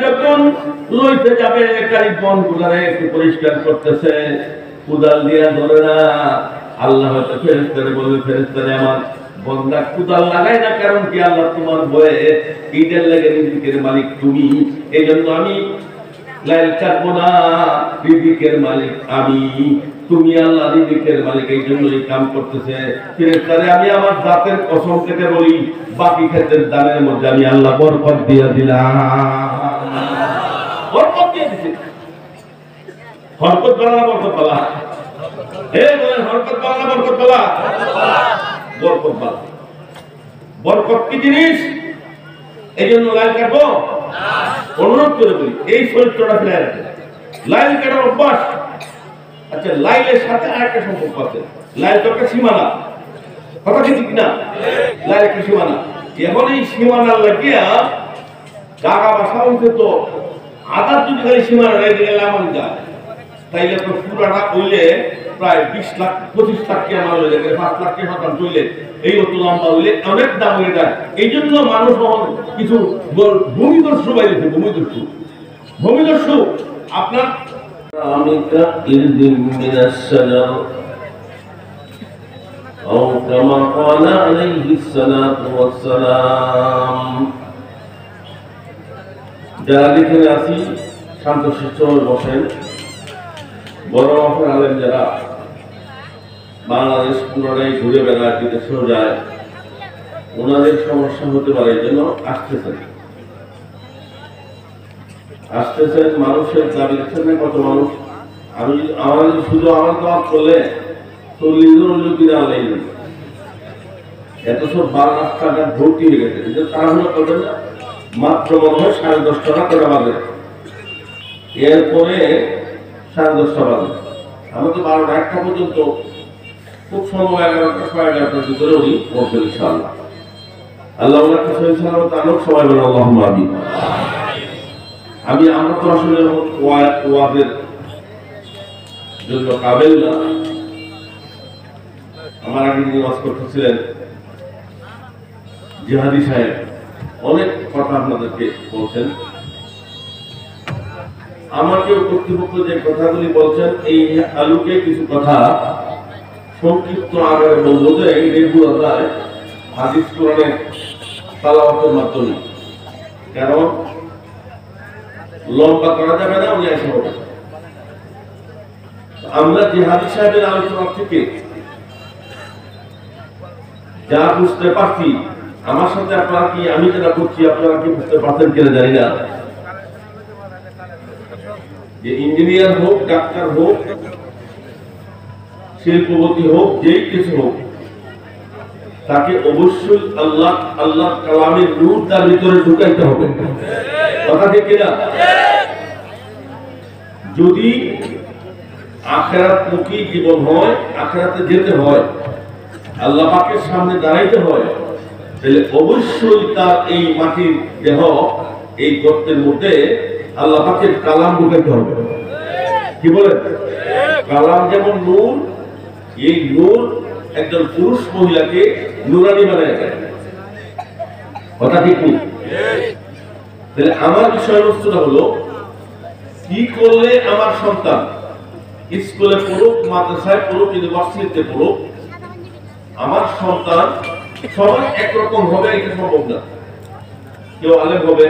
যখন লইতে যাবে গাড়ি বন গুলারে একটু পরিষ্কার করতেছে, কুদাল দিয়ে ধরে না। আল্লাহ হয়তো ফেরেশতারে বলবে, ফেরেশতারে আমার বন্দা কুদাল লাগায় না, কারণ কি আল্লাহ তোমার বয়ে ঈদের লেগে রিজিকের মালিক তুমি, এই জন্য আমি লাইল কাটবো না, রিজিকের মালিক আমি, তুমি আল্লাহ রিজিকের মালিক, এই জন্য এই কাম করতেছে। ফেরেশতারে আমি আমার জাতের কসম কেটে বলি, বাকি ক্ষেত্রের দানের মধ্যে আমি আল্লাহ বরকত দিয়ে দিলাম, বরকত দিয়ে দিছি। হরকত বালা বরকত বালা, বলেন হরকত বালা বরকত বালা, বরকত বালা। বরকত কি জিনিস? এই জন্য লাইল কাটবো, অনুরোধ করে বলি এই চরিত্রটা ফেলে রাখে, লাইল কাটার অভ্যাস। আচ্ছা, লাইলের সাথে আরেকটা সম্পর্ক আছে, লাইল তো একটা সীমানা, কথা কি ঠিক না? লাইল একটা সীমানা। এখন এই সীমানা লাগিয়া টাকা বাসা উঠে তো আদার যদি খালি সীমানা রেখে গেলে আমার যায়, তাইলে তো পুরাটা হইলে প্রায় 20 লাখ 25 লাখ কি আমার হয়ে যায়, 5 লাখ কি শতাংশ হইলে এই অত লম্বা হইলে অনেক দাম হয়ে যায়। এই জন্য মানুষ কিছু ভূমিদস্যু বাইরেছে, ভূমিদস্যু ভূমিদস্যু আপনার أو كما قال عليه الصلاة والسلام। যারা লিখে আসি শান্তশিষ্ট বসেন, বড় মাপের আলেম যারা বাংলাদেশ পুনরায় ঘুরে বেড়ায়, বিদেশেও যায়, ওনাদের সমস্যা হতে পারে, এই জন্য আসতেছেন মানুষের দাবি দিচ্ছেন না। কত মানুষ, আমি আমার শুধু আমার দাওয়াত করলে 40 জন লোক আলাই এত সব 12 রাস্তাঘাট ভর্তি হয়ে গেছে, কিন্তু তাড়াহুড়ো করবেন না। মাত্র মনে হয় 10:30 করে বাজে, এরপরে 10:30 বাজে, আমরা তো 12টা 1টা পর্যন্ত খুব সময় 11টা 11:30টার ভিতরে উনি পড়বেন ইনশাআল্লাহ। আল্লাহ ওনাকে সহি সালামত আনুক, সবাই বলেন আল্লাহুম্মা আমিন। আমরা তো আসলে ওয়াজের জন্য কাবেল না। আমার আগে যিনি ওয়াজ করতেছিলেন জিহাদি সাহেব, অনেক কথা আপনাদেরকে বলছেন। আমাকে কর্তৃপক্ষ যে কথাগুলি বলছেন, এই আলোকে কিছু কথা সংক্ষিপ্ত আকারে বলবো যে এই রেগুলার হাদিস কোরআনের তালাওয়াতের মাধ্যমে, কারণ লম্বা করা যাবে না, উনি এসে হবে। আমরা জিহাদি সাহেবের আলোচনা থেকে যা বুঝতে পারছি, আমার সাথে আপনারা কি, আমি যেটা করছি আপনারা কি বুঝতে পারছেন কিনা জানি না, যে ইঞ্জিনিয়ার হোক, ডাক্তার হোক, শিল্পপতি হোক, যেই কিছু হোক, তাকে অবশ্যই আল্লাহ কালামের নূর তার ভিতরে ঢুকাইতে হবে, কথা ঠিক কিনা? যদি আখিরাতমুখী জীবন হয়, আখিরাতে যেতে হয়, আল্লাহ পাকের সামনে দাঁড়াইতে হয়, তাহলে অবশ্যই তার এই মাটির দেহ, এই গর্তের মধ্যে আল্লাহ পাকের কালাম ঢুকাইতে হবে। কি বলে? কালাম যেমন নূর, এই নূর একজন পুরুষ মহিলাকে নুরানি বানায় দেয়, কথা ঠিক নেই? তাহলে আমার বিষয়বস্তুটা হলো, কি করলে আমার সন্তান স্কুলে পড়ুক, মাদ্রাসায় পড়ুক, ইউনিভার্সিটিতে পড়ুক, আমার সন্তান সবাই একরকম হবে, এটা সম্ভব না। কেউ আলেম হবে,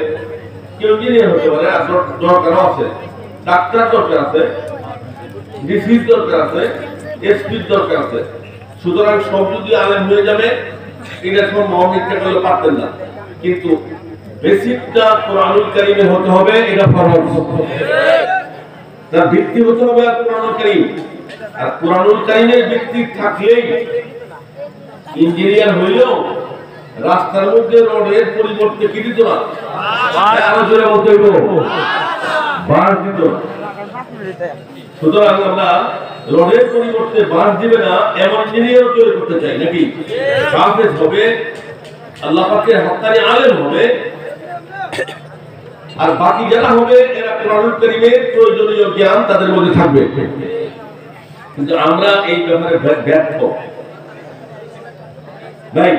কেউ ইঞ্জিনিয়ার হতে পারে, আর দরকার আছে ডাক্তার, দরকার আছে ডিসির দরকার আছে, এসপির দরকার আছে। সুতরাং সব যদি আলেম হয়ে যাবে, এটা সম্ভব ইচ্ছা করলে পারতেন না, কিন্তু বেসিকটা কোরআনুল কারীমে হতে হবে, এটা ফরজ। তার ভিত্তি হতে হবে কোরআনুল কারীম, আর কোরআনুল কারীমের ভিত্তি থাকলেই ইঞ্জিনিয়ার হইলেও রাস্তার মধ্যে রোডের পরিবর্তে কি দিত না, আলোচনা মধ্যে বাঁশ দিত। সুতরাং আমরা রোডের পরিবর্তে বাঁশ দিবে না এমন ইঞ্জিনিয়ার তৈরি করতে চাই নাকি? হাফেজ হবে, আল্লাহ পাকের হক্কানি আলেম হবে, আর বাকি যারা হবে এরা কোরআনুল কারীমের প্রয়োজনীয় জ্ঞান তাদের মধ্যে থাকবে। কিন্তু আমরা এই ব্যাপারে ব্যর্থ। ভাই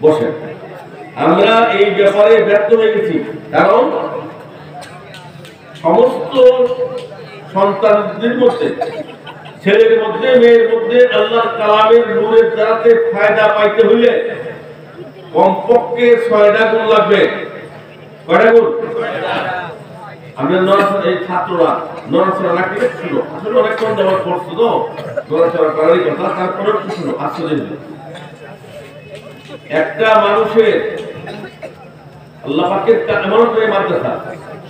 বসে, আমরা এই ব্যাপারে ব্যর্থ হয়ে গেছি, কারণ সমস্ত সন্তানদের মধ্যে, ছেলের মধ্যে মেয়ের মধ্যে আল্লাহর কালামের নূরের দ্বারাতে ফায়দা পাইতে হইলে কমপক্ষে 6টা গুণ লাগবে। কয়টা গুণ? আমরা এই ছাত্ররা নড়াচড়া না করে শুনো, আসলে অনেকক্ষণ যাওয়ার করছো তো নড়াচড়া করারই কথা, তারপরে একটু শুনো। আসলে একটা মানুষের আল্লাহ পাকের এমন একটা মাদ্রাসা,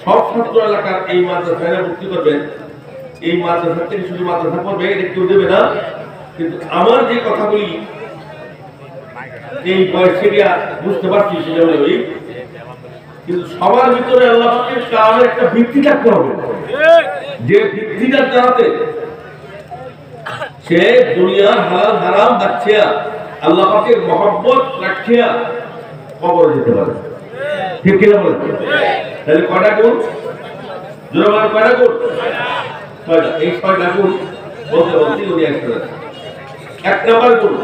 সব ছাত্র এলাকার এই মাদ্রাসায় ভর্তি করবেন, এই মাদ্রাসা থেকে শুধু মাদ্রাসা পড়বে এটা কেউ দেবে না। কিন্তু আমার যে কথাগুলি এই বয়সে বুঝতে পারছি সেটা হলো ওই, কিন্তু সবার ভিতরে আল্লাহ পাকের কালামের একটা ভিত্তি থাকতে হবে, যে ভিত্তিটার দ্বারাতে সে দুনিয়ার হালাল হারাম বাচ্চিয়া আল্লাহ পাকের মহব্বত রাখিয়া কবরে যেতে পারে। ঠিক কিনা বলেন? তাহলে কয়টা গুণ? জোরে কয়টা গুণ? 6টা। এই 6টা গুণ বলতে বলতে উনি এক নম্বর গুণ,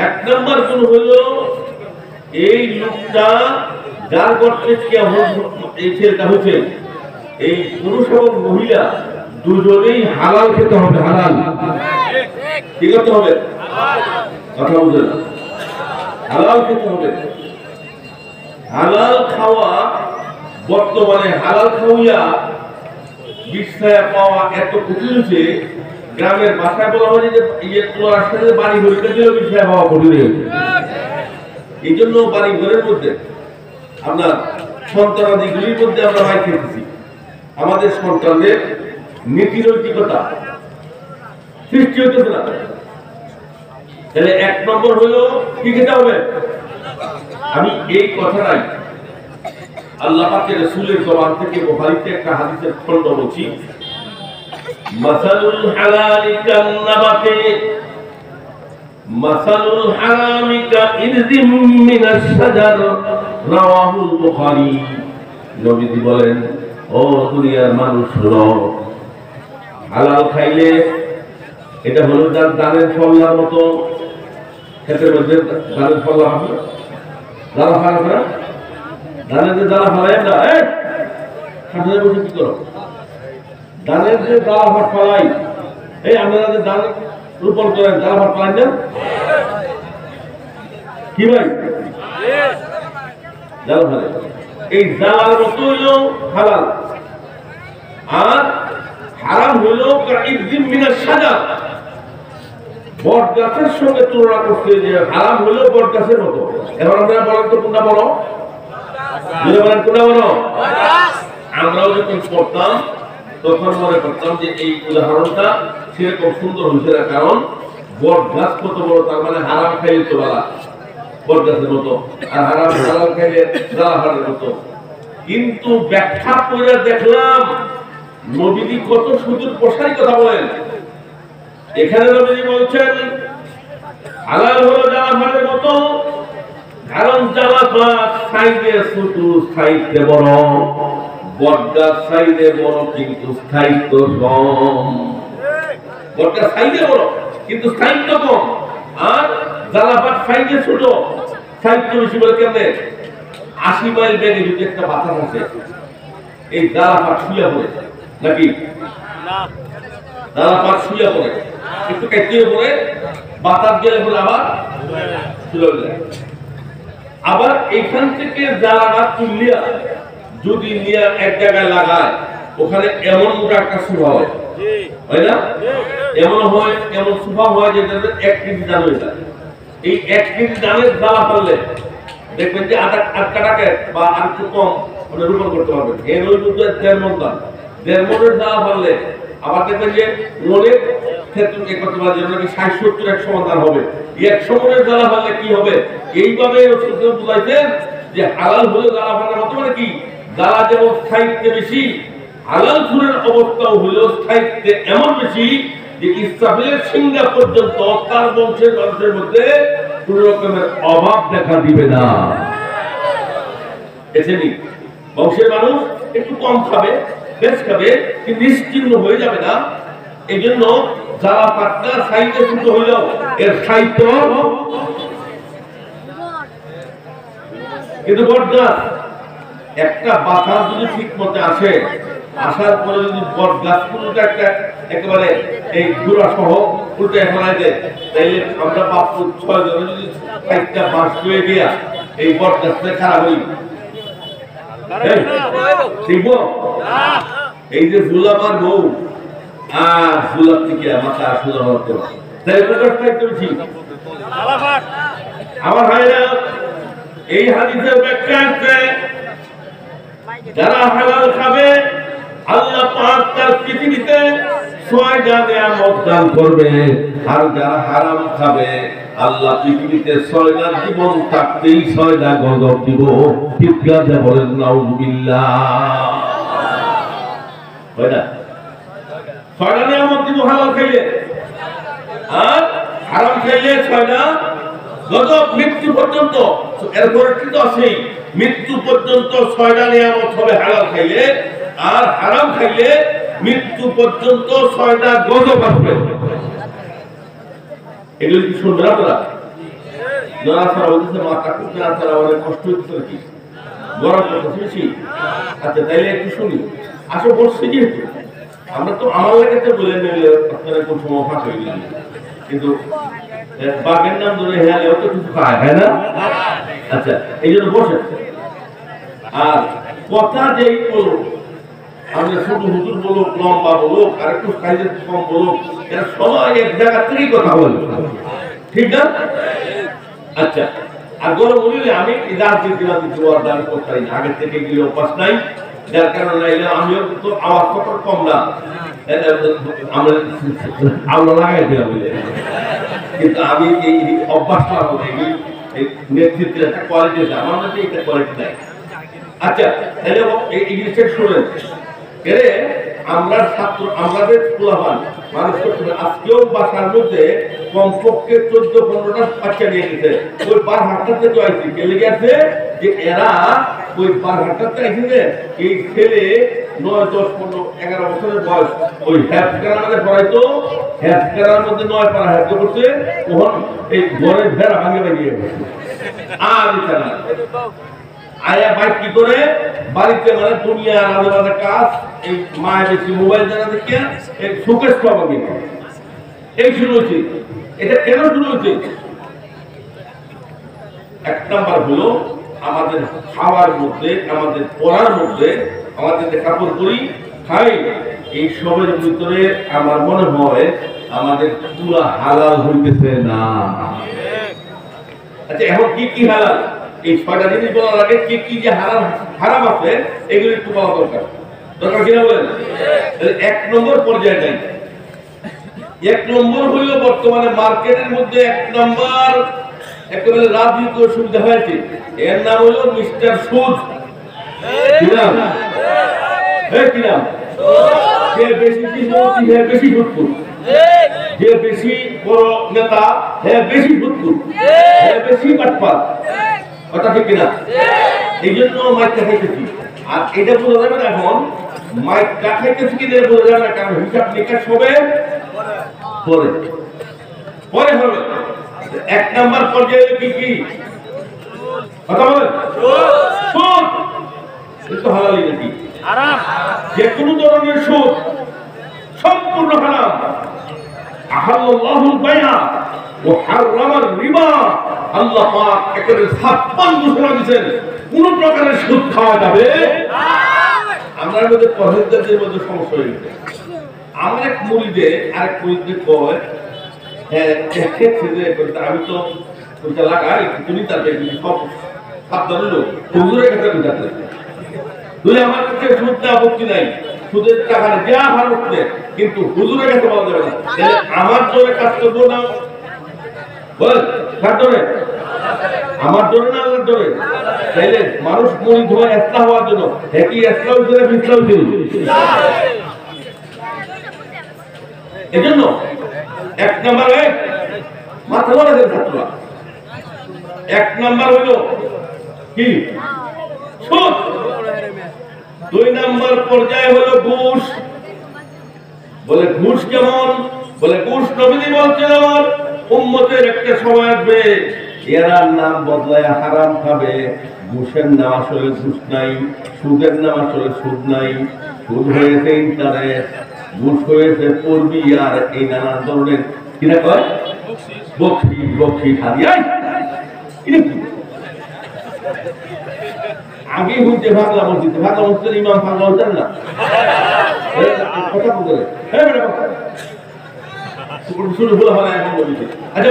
এক নম্বর গুণ হলো এই লোকটা যার গর্তে এই ছেলেটা হচ্ছে, এই পুরুষ এবং মহিলা দুজনেই হালাল খেতে হবে। হালাল কি করতে হবে? কথা বুঝে না, হালাল খেতে হবে। হালাল খাওয়া বর্তমানে হালাল খাওয়া বিছায়া পাওয়া এত কঠিন হয়েছে, গ্রামের বাসায় বলা হয় যে ইয়ে তোলার আসলে বাড়ি ঘড়িতে দিলেও বিছায়া পাওয়া কঠিন হয়েছে। এই জন্য বাড়ি ঘরের মধ্যে আপনার সন্তানাদিগুলির মধ্যে আমরা মাই খেতেছি, আমাদের সন্তানদের নীতি নৈতিকতা সৃষ্টি হইতেছে না। তাহলে এক নম্বর হলো কি খেতে হবে? আমি এই কথাটাই আল্লাহ পাকের রাসূলের জবান থেকে বুখারীতে একটা হাদিসের খণ্ড বলছি, মাসালুল হালালি কান্নাবাতি মাসালুল হারামি কাইরজিম মিনাশ শাজার, রাওয়াহুল বুখারী। নবীজি বলেন, ও দুনিয়ার মানুষ শুনো, হালাল খাইলে এটা হলো যার দানের ফলার মতো। ক্ষেতের মধ্যে দানের ফলা হবে, জ্বালা ফালা না, ধানের যে জ্বালা ফালাই আমরা সামনে বসে কি করো, ধানের যে জ্বালা ভাট ফালাই, এই আপনারা যে ধান রোপণ করেন জ্বালা ভাট ফালাই না কি ভাই? জ্বালা ফালাই, এই জ্বালার মতো হইল হালাল, আর হারাম হইল কাইরজিম মিনাশ শাজার। বট গাছের সঙ্গে তুলনা করতে যে হারাম হইল বট গাছের মতো। এখন আপনারা বলেন তো কোনটা বলো? বলেন কোনটা বলো? আমরাও যখন পড়তাম তখন মনে করতাম যে এই উদাহরণটা সেরকম সুন্দর হয়েছে না, কারণ বট গাছ কত বড়, তার মানে হারাম খাইলে তো বলা বট গাছের মতো, আর হারাম হালাল খাইলে জ্বালাহারের মতো। কিন্তু ব্যাখ্যা করে দেখলাম নবীজি কত সুদূর প্রসারী কথা বলেন। এখানে নবীজি বলছেন হালাল হলো জ্বালাহারের মতো, কারণ জ্বালাহার সাইডে ছোট সাইডে বড়, বটগাছ সাইডে বড় কিন্তু স্থায়িত্ব কম। বটগাছ সাইডে বড় কিন্তু স্থায়িত্ব কম, আর জ্বালাহার সাইডে ছোট স্থায়িত্ব বেশি। বলে কেমনে? 80 মাইল বেগে যদি একটা বাতাস আছে, এই জ্বালাহার শুয়ে পড়ে নাকি না? জ্বালাহার শুয়ে পড়ে, একটু কাটিয়ে পড়ে, বাতাস গেলে বলে আবার শুয়ে যায়। আবার এখান থেকে জ্বালাহার তুলিয়া যদি নিয়ে এক জায়গায় লাগায়, ওখানে এমন মোটা একটা সুফা হয়, হয় না? এমন হয়, এমন সুফা হয় যে 1 কেজি দাম হয়ে যায়। এই 1 কেজি দামের জ্বালা ফেললে দেখবেন যে আধা টাকা বা আর একটু কম মানে রোপণ করতে পারবেন। এর ওই মধ্যে 1.5 মণ দাম, 1.5 মণের জ্বালা ফেললে আবার দেখবেন যে মনের ক্ষেত্রে একত্র বাজে নাকি 60-70 সমাধান হবে। 100 মণের জ্বালা ফেললে কি হবে? এইভাবে বুঝাইছেন যে হালাল হলে জ্বালা ফেলার মতো, মানে কি জ্বালা যেমন স্থায়িত্বে বেশি, হালাল ফুলের অবস্থাও হলো স্থায়িত্বে এমন বেশি যে ইসরাফিলের সিংহা পর্যন্ত তার বংশের মানুষের মধ্যে কোন রকমের অভাব দেখা দিবে না। এছাড়া বংশের মানুষ একটু কম খাবে, বেশ খাবে, কিন্তু নিশ্চিন্ন হয়ে যাবে না। এই জন্য যারা পাটনা সাইডে ছোট হইল এর সাহিত্য কিন্তু বটগাছ একটা বাতাস যদি ঠিক মতো আসে, আসার পরে যদি বট গাছ পুরোটা একটা একেবারে এই গুড়া সহ উল্টে ফেলাই দেয়, তাইলে আমরা বাপু 6 জনে যদি একটা বাঁশ হয়ে গিয়া এই বট গাছটা খারাপ হই ঠিক এই যে ফুলা আমার বউ আর ফুলার থেকে মাথা সোজা হতে তাই প্রকাশটা একটু ঠিক আমার ভাইরা। এই হাদিসের ব্যাখ্যা আছে যারা হালাল খাবে আল্লাহ পাক তার পৃথিবীতে 6টা নিয়ামত দান করবে, আর যারা হারাম খাবে আল্লাহ পৃথিবীতে 6টা জীবন থাকতেই 6টা গজব দিব। ঠিক আছে বলেন নাউযুবিল্লাহ। হয় না 6টা নিয়ামত দিব হালাল খাইলে, আর হারাম খাইলে 6টা গজব মৃত্যু পর্যন্ত। এরপরে কিন্তু আছেই মৃত্যু পর্যন্ত 6টা নিয়ামত হবে হালাল খাইলে, আর হারাম খাইলে মৃত্যু পর্যন্ত 6টা গজব আসবে। এগুলো কি শুনবেন আপনারা? নড়াচড়া হচ্ছে, মাথা খুব নড়াচড়া, অনেক কষ্ট হচ্ছে নাকি, গরম করতেছে বেশি। আচ্ছা তাইলে একটু শুনি। আসলে বলছি যেহেতু আমরা তো আমার লাগাতে বলে নিলে আপনারা কোন সময় ফাঁস হয়ে গেলেন, কিন্তু বাঘের নাম ধরে হেয়ালেও তো কিছু খায়, হয় না? আচ্ছা এই জন্য বসে। আর কথা যেই বলুক, আমরা শুধু হুজুর বলুক, লম্বা বলুক, আর একটু সাইজের কম বলুক, এরা সবাই এক জায়গা থেকেই কথা বলে, ঠিক না? আচ্ছা আর গরম বলিলে আমি রাজনীতি দান করতে পারি না, আগের থেকে গেলে অভ্যাস নাই, যার কারণে আমিও তো আওয়াজ কত কম না আমরা লাগাই দিলাম, কিন্তু আমি এই অভ্যাসটা এই নেতৃত্বের একটা কোয়ালিটি আছে, আমার মধ্যে একটা কোয়ালিটি নাই। আচ্ছা তাহলে এই জিনিসটা শুনেন, এরে আমরা ছাত্র আমাদের পোলাপান মানুষ করতে হবে। আজকেও বাসার মধ্যে কমপক্ষে 14-15টা বাচ্চা নিয়ে গেছে, ওই বারহাট্টাতে তো আইসি গেলে গেছে যে এরা ওই বারহাট্টাতে আইসি এই ছেলে 9, 10, 15, 11 বছরের বয়স ওই হ্যাপকার মধ্যে পড়াইতো, হ্যাপকার মধ্যে 9 পারা হ্যাপকে করছে, তখন এই ঘরের ভেড়া ভাঙে ভাঙিয়ে আর আয়া বাইক কি করে বাড়িতে মানে দুনিয়া আলাদা আলাদা কাজ, এই মায়ের বেশি মোবাইল জানা দেখে এই সুকেশ পাবো কিন্তু এই শুরু হয়েছে। এটা কেন শুরু হয়েছে? এক নাম্বার হলো আমাদের খাওয়ার মধ্যে, আমাদের পড়ার মধ্যে, আমাদের যে কাপড় পরি খাই, এই সবের ভিতরে আমার মনে হয় আমাদের পুরা হালাল হইতেছে না। আচ্ছা এখন কি কি হালাল, এই 6টা জিনিস বলার আগে কি কি যে হারাম আছে এগুলো একটু বলা দরকার, দরকার কিনা বলেন? 1 নম্বর পর্যায়ে যাই। 1 নম্বর হইল বর্তমানে মার্কেটের মধ্যে 1 নম্বর একেবারে রাজনীতি সুবিধা হয়েছে, এর নাম হলো মিস্টার সুদ। কি নাম? কি নাম? যে বেশি মন্ত্রী হে বেশি সুদখোর, যে বেশি বড় নেতা হে বেশি সুদখোর, হে বেশি বাটপার। কথা ঠিক কিনা? এই জন্য মাইকটা খাইতেছি। আর এটা বোঝা যাবে না এখন মাইকটা খাইতেছি কি বোঝা যাবে না, কারণ হিসাব নিকাশ হবে পরে পরে হবে। 1 নাম্বার পর্যায়ে কি কি কথা বলেন? সুদ। এটা হালালি নাকি হারাম? যে কোনো ধরনের সুদ সম্পূর্ণ হারাম। আহাল্লাহুল বাইআ ওয়া হারামার রিবা। আল্লাহ পাক একেবারে 56 ঘোষণা দিয়েছেন কোন প্রকারের সুদ খাওয়া যাবে না। আমরা মধ্যে পরহেজগারদের মধ্যে সমস্যা হয়ে গেছে। আমরা এক মুরিদে আরেক মুরিদকে কয়, হ্যাঁ আমি তো ওইটা লাগাই, তুমি তাকে সব সাবধান লোক হুজুরের কাছে বুঝাতে তুই আমার কাছে সুদ দেওয়া আপত্তি নাই, সুদের টাকা যা হার উঠবে, কিন্তু হুজুরের কাছে বলা যাবে না। আমার জোরে কাজ করবো না, বল কার জোরে? আমার জোরে না আল্লাহর জোরে? তাইলে মানুষ মুরিদ হয়ে ইসলাম হওয়ার জন্য একই ইসলাম করে ইসলাম দিল। এজন্য 1 নম্বরে মাথা ধরে দেন ছাত্ররা। 1 নম্বর হলো কি? সুদ। 2 নম্বর পর্যায়ে হলো ঘুষ। বলে ঘুষ কেমন? বলে ঘুষ নবী বলছেন আমার উম্মতের একটা সময় আসবে এরা নাম বদলায় হারাম খাবে, ঘুষের নাম আসলে ঘুষ নাই, সুদের নাম আসলে সুদ নাই, সুদ হয়েছে ইন্টারেস্ট, ঘুষ হয়েছে পড়বি, আর এই নানান ধরনের কিনা কয় বকশি বকশি হারিয়াই আগে হইতে ভাগলা মসজিদ, ভাগলা মসজিদের ইমাম ভাগলা হতেন না কথা বলতে শুরু হলো হয় এখন বলছি। আচ্ছা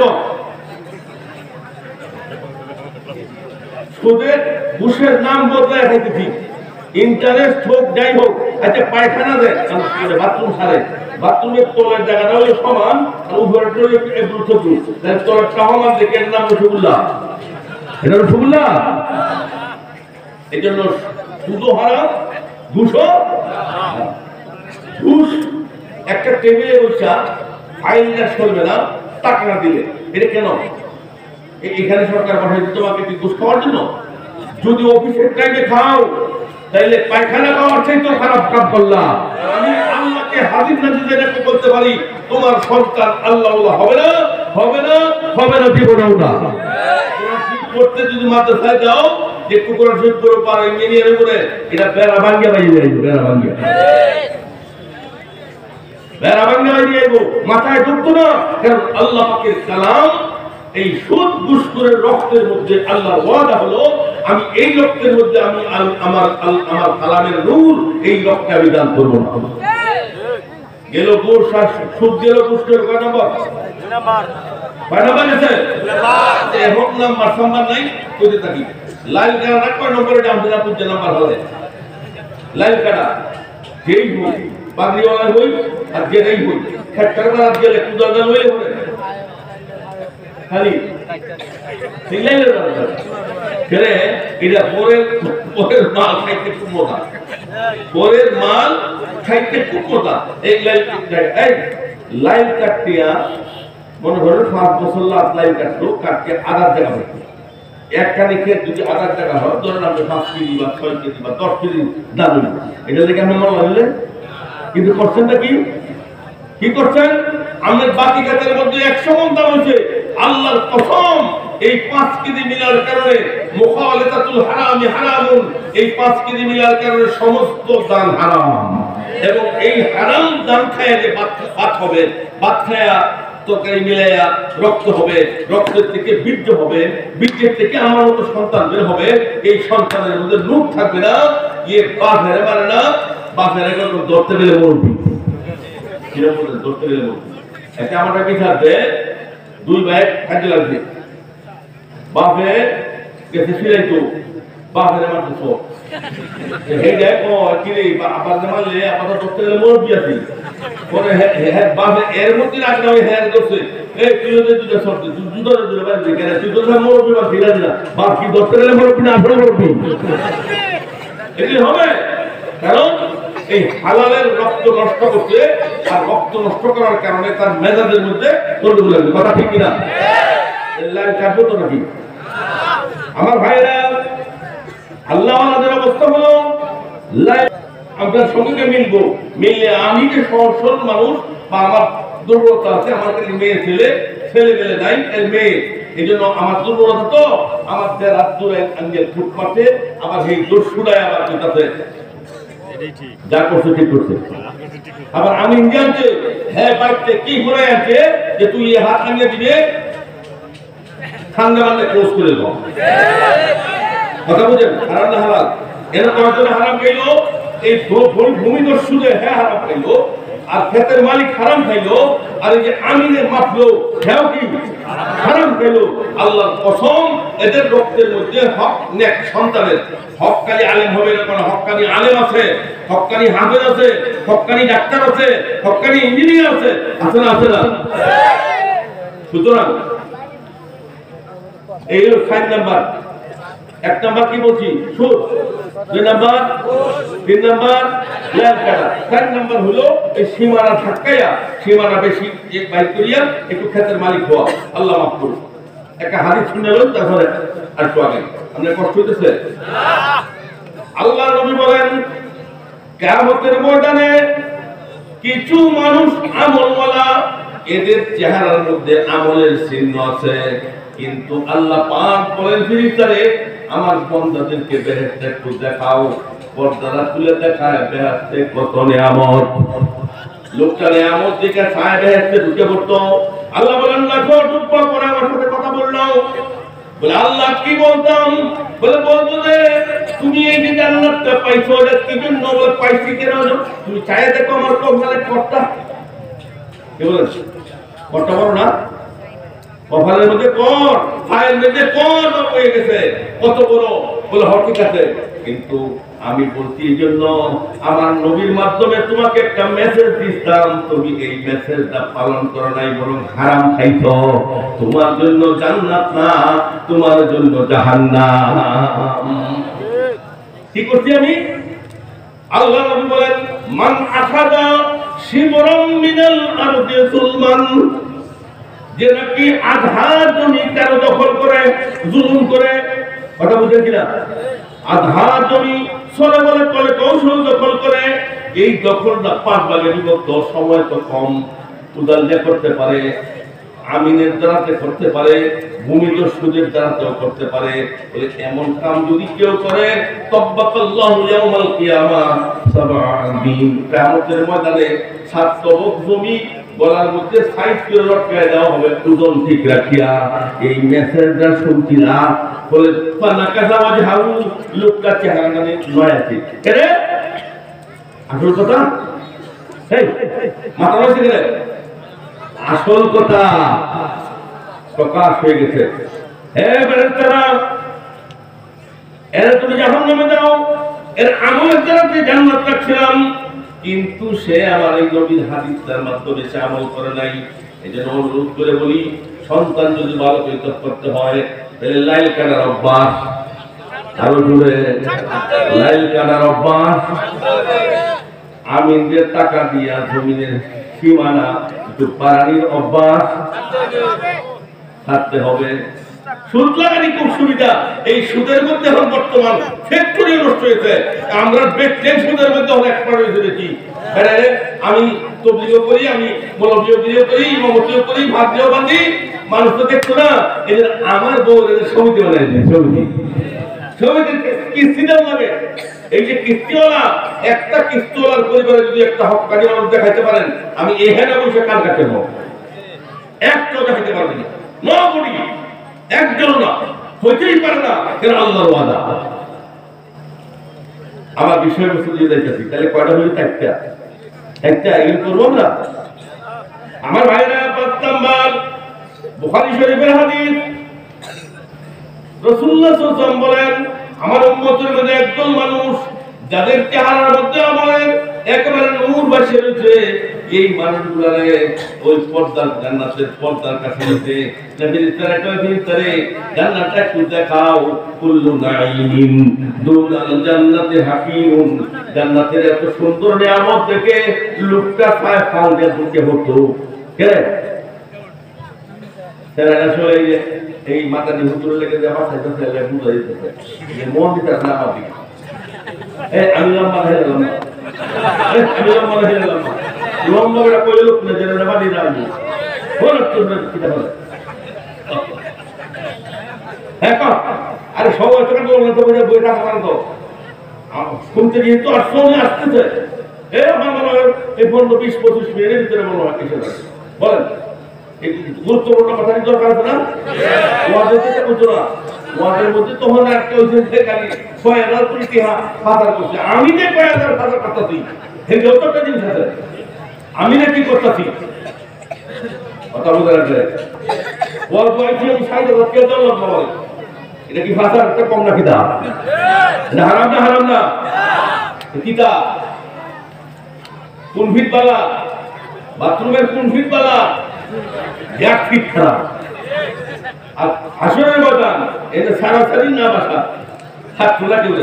সুদের ঘুষের নাম বদলায় খাইতেছি, ইন্টারেস্ট হোক যাই হোক। আচ্ছা পায়খানা দেয় বাথরুম সারে, বাথরুমের তলের জায়গাটা হলো সমান আর উপরের তলের সমান দেখে এর নাম রসগোল্লা, এটা রসগোল্লা। এই জন্য সুদও হারাম, ঘুষও। ঘুষ একটা টেবিলে বসা ফাইল না চলবে না টাকা না দিলে, এটা কেন? এখানে সরকার পাঠাইছে তোমাকে কি ঘুষ খাওয়ার জন্য? যদি অফিসের টাইমে খাও তাইলে পায়খানা খাওয়ার চাইতেও খারাপ কাজ করলাম। আমি আল্লাহকে হাজির নাজির রেখে বলতে পারি তোমার সন্তান আল্লাহ হবে না, হবে না, হবে না, জীবনেও না। করতে যদি মাদ্রাসায় যাও যে টুকরা শহীদ করে পার ইঞ্জিনিয়ারিং করে এটা বেড়া ভাঙ্গিয়া বাইরে যাইব, বেড়া ভাঙ্গিয়া বেড়া ভাঙ্গিয়া বাইরে যাইব, মাথায় ঢুকতো না। কারণ আল্লাহ পাকের কালাম এই সুদ ঘুষখোরের রক্তের মধ্যে আল্লাহর ওয়াদা হলো আমি এই রক্তের মধ্যে আমি আমার কালামের নূর, এই রক্তে আমি দান করবো না। গেল ঘুষ আর সুদ গেল ঘুষখোর কয় নম্বর? কয় নম্বর গেছে? হোক নাম্বার সাম্বার নাই কইতে থাকি। লাইন কাটা কয় নম্বরে দাম দিনা পুজো নাম্বার হলে লাইন কাটা যেই হই পাগড়িওয়ালা হই আর যেটাই হই খেটকার রাত গেলে কুদাল হইলে হবে খালি সিলাইলের দরকার ফেরে। এটা পরের মাল খাইতে খুব মজা, পরের মাল খাইতে খুব মজা। এই লাইন কাটিয়া মনে করেন 5 বছর লাইন কাটলো, কাটকে আধার জায়গা হইতো একখানে ক্ষেত যদি আধার টাকা হয় ধরেন আপনি 5 কেজি বা 6 কেজি বা 10 কেজি দাম হইল, এটা দেখে আপনি মনে হইলে কিন্তু করছেনটা কি করছেন? আমাদের বাকি ক্ষেতের মধ্যে 100 মণ দাম হয়েছে। আল্লাহর কসম এই 5 কেজি মিলার কারণে মুখালাতাতুল হারামি হারামুন, এই 5 কেজি মিলার কারণে সমস্ত দান হারাম। এবং এই হারাম দান খায় যে ভাত হবে, ভাত খায়া তরকারি মিলাইয়া রক্ত হবে, রক্তের থেকে বীর্য হবে, বীর্যের থেকে আমার মতো সন্তান বের হবে। এই সন্তানের মধ্যে নূর থাকবে না, ইয়ে বাপের মানে না, বাপের এখন ধরতে গেলে মরবি, কিরকম ধরতে গেলে মরবি। একটা আমার কি থাকবে 2 ভাই কাজে লাগবে, বাপে গেছে ফিরাইতো, বাপের মারতে সব এই দেখো কিরে আবার মারলে আবার ধরতে গেলে মরবি আছে পরে বাপে এর মধ্যে রাখলে ওই হ্যাঁ ধরছে এই কিলোতে দুটো সরতে দুধরে দুটো বাড়ি কেন তুই তো মরবি বা ফিরা দিলা বাপ কি ধরতে গেলে মরবি না আসলে মরবি এগুলি হবে। কারণ এই হালালের রক্ত নষ্ট করছে, আর রক্ত নষ্ট করার কারণে তার মেজাজের মধ্যে গন্ডগোল লাগবে। কথা ঠিক কিনা? লাইন কাটবো তো নাকি? আমার ভাইরা আল্লাহ আমাদের অবস্থা হলো আপনার সঙ্গে মিলবো, মিললে আমি যে সহজ সরল মানুষ বা আমার দুর্বলতা আছে, আমার কাছে মেয়ে ছেলে মেলে নাই মেয়ে, এই জন্য আমার দুর্বলতা তো আমার রাত দূরে আঙ্গেল ফুটপাতে আবার সেই দোষুরায় আবার আছে যা করছে ঠিক করছে। আবার আমি ইন্ডিয়ানকে হ্যাঁ বাইকতে কি করে আছে যে তুই এই হাত আনিয়ে দিবে ঠান্ডা মারলে ক্লোজ করে দেবো। কথা বুঝেন? হারাম না হালাল? এরা করার জন্য হারাম খাইলো, এই ভূমি দস্যুদের হ্যাঁ হারাম খাইলো, আর ক্ষেতের মালিক হারাম খাইলো, আর এই যে আমিনের মাপলো হ্যাঁ কি হারাম খাইলো। আল্লাহর কসম এদের রক্তের মধ্যে হক নেক সন্তানের হক্কানি আলেম হবে না, কোনো হক্কানি আলেম আছে, হক্কানি হাফেজ আছে, হক্কানি ডাক্তার আছে, হক্কানি ইঞ্জিনিয়ার আছে, আছে না? আছে না? সুতরাং এই হলো 5 নাম্বার। 1 নাম্বার কি বলছি? সুদ। 2 নাম্বার, 3 নাম্বার ল্যান্ড কাটা। 4 নাম্বার হলো এই সীমানা ধাক্কাইয়া, সীমানা বেশি এক বাইর করিয়া একটু ক্ষেতের মালিক হওয়া। আল্লাহ মাফ করুন। একটা হাদিস শুনে লই, তারপরে আর একটু আগে আপনার কষ্ট হইতেছে। আল্লাহ নবী বলেন কিয়ামতের ময়দানে কিছু মানুষ আমলওয়ালা, এদের চেহারার মধ্যে আমলের চিহ্ন আছে, কিন্তু আল্লাহ পাক বলেন ফেরেশতারে আমার বন্দাদেরকে বেহেশত একটু দেখাও। পর্দাটা তুলে দেখায় বেহেশতে কত নিয়ামত। লোকটা নিয়ামত দিকে ছায় বেহেশতে ঢুকে পড়তো। আল্লাহ বলেন দেখো টুকপা করে আমার সাথে কথা বললো। বলে আল্লাহ কি বলতাম? বলে বলতো যে তুমি এই যে জান্নাতটা পাইছো এটা কি জন্য? বলে পাইছি কেন? তুমি চাই দেখো আমার কপালে কর্তা। কি বলেছ? কর্তা বলো না? কপালের মধ্যে কর, ফাইলের মধ্যে কর হয়ে গেছে কত বড়। বলে ঠিক আছে, কিন্তু আমি বলছি এই জন্য আমার নবীর মাধ্যমে তোমাকে একটা মেসেজ দিতাম, তুমি এই মেসেজটা পালন করো নাই, বরং হারাম খাইছো। তোমার জন্য জান্নাত না, তোমার জন্য জাহান্নাম। কি করছি আমি? আল্লাহ নবী বলেন মান আখাযা শিবরাম মিনাল আরদি যুলমান, যে নাকি আধা জমি কারো দখল করে, জুলুম করে, কথা বুঝেন কিনা? আধা জমি সরে বলে করে কৌশল দখল করে, এই দখলটা 5 ভাগে বিভক্ত। সময় তো কম, উদাহরণ করতে পারে, আমিনের দ্বারাতে করতে পারে, ভূমিদস্যুদের দ্বারাতেও করতে পারে। বলে এমন কাম যদি কেউ করে তাব্বাকাল্লাহু ইয়াউমাল কিয়ামাহ সাবআদিন, কিয়ামতের ময়দানে 7 তবক জমি গলার মধ্যে সাইজ করে লটকায় দেওয়া হবে ওজন ঠিক রাখিয়া। এই মেসেজটা শুনছিলা? বলে ফানাকাযা ওয়াজহাউ, লোকটা চেহারা মানে নয় আছে কেরে আসল কথা। এই মাথা নষ্ট করে আসল কথা প্রকাশ হয়ে গেছে। হে বেরেস্তারা, এর তুমি জাহান্নামে দাও, এর আমলের দ্বারা যে জান্নাত রাখছিলাম, কিন্তু সে আমার এই নবীর হাদিসের মাধ্যমে সে আমল করে নাই। এজন্য অনুরোধ করে বলি, সন্তান যদি ভালো তৈরি করতে হয় তাহলে লাইল কাটার অভ্যাস, আরো জোরে লাইল কাটার অভ্যাস, আমিনদের টাকা দিয়া জমিনের সীমানা একটু পারানির অভ্যাস থাকতে হবে। সুদ লাগানি খুব সুবিধা। এই সুদের মধ্যে এখন বর্তমান ফ্যাক্টরি নষ্ট হয়েছে। আমরা বেচলেন সুদের মধ্যে অনেক এক্সপার্ট হয়েছে দেখি। আমি তবলিগও করি, আমি মৌলভীও করি, ইমামতিও করি, ভাত দিয়েও বাঁধি, মানুষ তো দেখতো না। এদের আমার বউ সমিতি বানাই সমিতির কিস্তি দেওয়া লাগে। এই যে কিস্তিওয়ালা, একটা কিস্তিওয়ালার পরিবারে যদি একটা হক্কানি মানুষ দেখাইতে পারেন, আমি এখানে বসে কান কাটতে হবো, একটাও দেখাইতে পারবেন না। নবড়ি একজন না, হইতেই পারে না, কেন আল্লাহর ওয়াদা। আমার বিষয়বস্তু দিয়ে যাইতেছি, তাহলে কয়টা হয়ে একটা একটা এগুলো করবো আমরা। আমার ভাইরা 5 নাম্বার বুখারী শরীফের হাদিস, রাসূলুল্লাহ সাল্লাল্লাহু আলাইহি ওয়াসাল্লাম বলেন আমার উম্মতের মধ্যে একজন মানুষ যাদের চেহারার মধ্যে আমাদের একেবারে নূর ভাসে রয়েছে, এই মানুষগুলারে ওই পর্দার জান্নাতের পর্দার কাছে রয়েছে। নবীর তারে জান্নাতটা একটু দেখাও। কুল্লু নাঈমিন দুনাল জান্নাতি হাকিমুন, জান্নাতের এত সুন্দর নিয়ামত দেখে লোকটা পায় ফাউন্ডে ঢুকে হতো। কে তারা আসলে এই মাতানি হুজুর লেগে যাওয়া সাইতে লাগে বুঝাই দিতে যে মন দিতে না পাবি। আমি লম্বা হয়ে গেলাম, আমি লম্বা হয়ে গেলাম, লম্বা করে কইলে লোক না জেনে বাড়ি রাখবো বলো তোমরা কি বলে। হ্যাঁ আরে সবাই তোকে বলবো তো বলে বই টাকা পারো তো শুনতে গিয়ে তো আর সঙ্গে আসতেছে। আমার মনে হয় এই 15-20-25 মিনিটের ভিতরে মনে হয় কিছু লাগে। বলেন গুরুত্বপূর্ণ কথা কি দরকার আছে না? ওয়াদের থেকে বুঝো না, ওয়াদের মধ্যে তখন একটা হয়েছে খালি 6,000 কোটি টাকা বাজার করছে। আমি যে 6,000 বাজার করতেছি এই যতটা জিনিস আছে, আমি না কি করতেছি কথা বোঝা রাখলে অল্প আইছিলাম 60,000 কেউ দরকার বলে এটা কি বাজার একটা কম না কিতা? এটা হারাম না? হারাম না কিতা? কোন ফিট বালা বাথরুমের কোন ফিট বালা? 1 ফিট খারাপ। আর আসরের বাগান এটা সারাসারি না বাসা হাত খোলা কেউ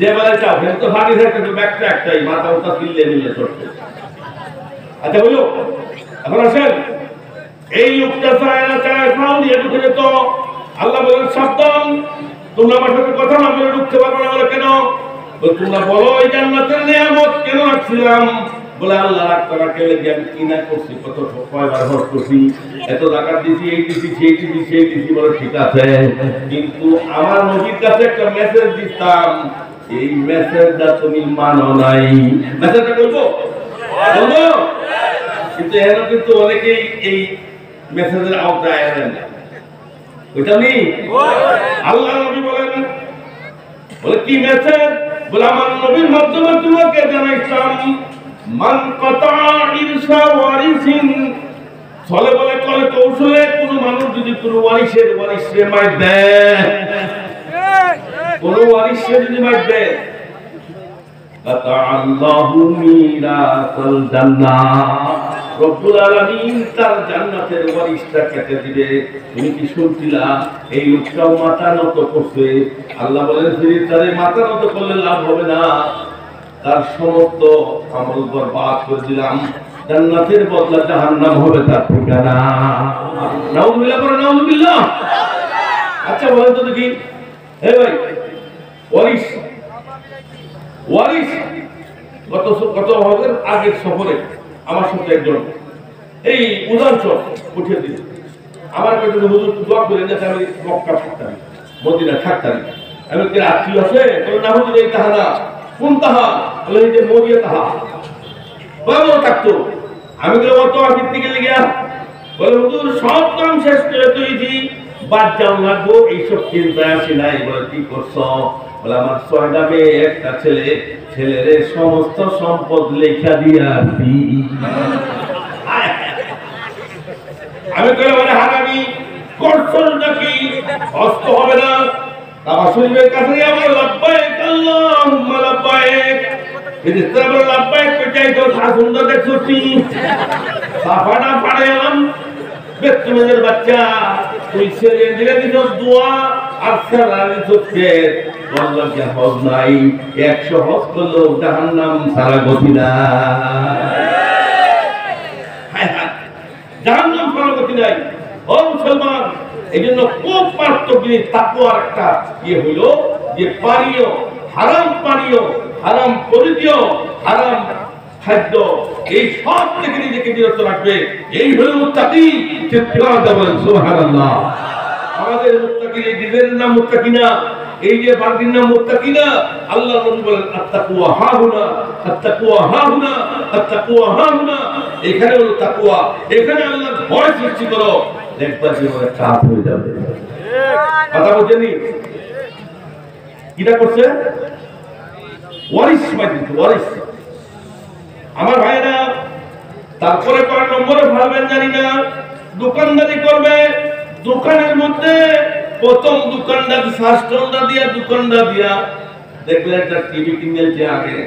যে বেলায় চাও তো ভাগি থাকে তো ব্যাগটা একটাই, মাথা উঠা কিনলে মিললে চড়ছে। আচ্ছা বলো এখন আসেন, এই লোকটা চায় না চায় ফাউ দিয়ে ঢুকে যেত। আল্লাহ বলেন সাবধান, তোমরা আমার সাথে কথা না বলে ঢুকতে পারবো না। বলে কেন? তোমরা বলো এই জান্নাতের নিয়ামত কেন রাখছিলাম? বলে আল্লাহ রাগ করা কেলে আমি কি না করছি, কত কয়বার হজ করছি, এত টাকা দিছি, এই দিছি, সেই দিছি, সেই দিছি, বলে ঠিক আছে, কিন্তু আমার নবীর কাছে একটা মেসেজ দিতাম, এই মেসেজটা তুমি মানো নাই। মেসেজটা বলবো বলবো, কিন্তু এখন কিন্তু অনেকেই এই মেসেজের আওতায় আনেন না। ওইটা নেই। আল্লাহ নবী বলেন, বলে কি মেসেজ, বলে আমার নবীর মাধ্যমে তোমাকে জানাইলাম, মান কাতা ইরসা ওয়ারিসিন, চলে বলে কলে কৌশলে কোন মানুষ যদি কোন ওয়ারিসে মাই দেয়, কোন ওয়ারিসে যদি মাই দেয়, কাতা আল্লাহু মিরাসাল জান্নাহ, রব্বুল আলামিন তার জান্নাতের ওয়ারিসটা কেটে দিবে। তুমি কি শুনছিলা? এই লোকটাও মাথা নত করছে। আল্লাহ বলেন, ফেরেশতাদের মাথা নত করলে লাভ হবে না, তার সমস্ত আমল বরবাদ করে দিলাম, জান্নাতের বদলা জাহান্নাম হবে তার ঠিকানা। নাউযুবিল্লাহ করে নাউযুবিল্লাহ। আচ্ছা বলেন তো দেখি, হে ভাই, ওয়ারিস কত হজের আগের সফরে আমার সাথে একজন এই উদাহরণ উঠিয়ে দিল। আমার কাছে হুজুর দোয়া করে যে আমি মক্কা থাকতাম, মদিনা থাকতাম। আমি কি আত্মীয় আছে? বলে না হুজুর, এই তাহা না। কোন তাহা? বলে এই যে মরিয়া তাহা। বাবা থাকতো। আমি তো অত আসির দিকে গিয়া বলে হুজুর সব কাম শেষ করে তুইছি, বাদ যাও লাগবো, এইসব চিন্তায় আসি নাই। বলে কি করছো? বলে আমার 6টা মেয়ে, একটা ছেলে, ছেলেরে সমস্ত সম্পদ লেখা দিয়ে আসি। আমি কই মানে হারামি করছো নাকি? অস্ত হবে না। কাবা শরীফের কাছে আমার লাব্বাইক আল্লাহুম্মা লাব্বাইক, ফেরেশতারা বলে লাব্বাইক কইতাই তো সুন্দর দেখছছি, সাফাটা পাড়াইলাম। বেতুমের বাচ্চা তুই ছেলে দিলে দিছ দোয়া, আর সারা দিছ খেত, বলল যে হজ নাই, 100 হজ করলো জাহান্নাম সারা গতি না। জাহান্নাম সারা গতি নাই। ও মুসলমান, এই জন্য খুব পার্থক্য তাকওয়ার একটা হইল যে পানীয়, হারাম পানীয়, হারাম পরিচয়, হারাম খাদ্য, এই সব থেকে নিজেকে বিরত রাখবে। এই হলো মুত্তাকি। চিৎকার বলেন সুবহানাল্লাহ। আমাদের মুত্তাকি নিজেদের নাম মুত্তাকি না, এই যে বান্দির নাম মুত্তাকি না। আল্লাহ নবী বলেন আত্তাকওয়া হাহুনা, আত্তাকওয়া হাহুনা, আত্তাকওয়া হাহুনা। এখানে হলো তাকওয়া, এখানে আল্লাহর ভয় সৃষ্টি করো, দেখবা জীবনে কাজ হয়ে যাবে। কথা বুঝেনি? কিটা করছে? ওয়ারিস মাইতি, ওয়ারিস। আমার ভাইরা, তারপরে কয় নম্বরে ভাববেন জানি না, দোকানদারি করবে। দোকানের মধ্যে প্রথম দোকানদার শাস্ত্রটা দিয়া, দোকানটা দিয়া দেখলে একটা টিভি কিনেছে আগে।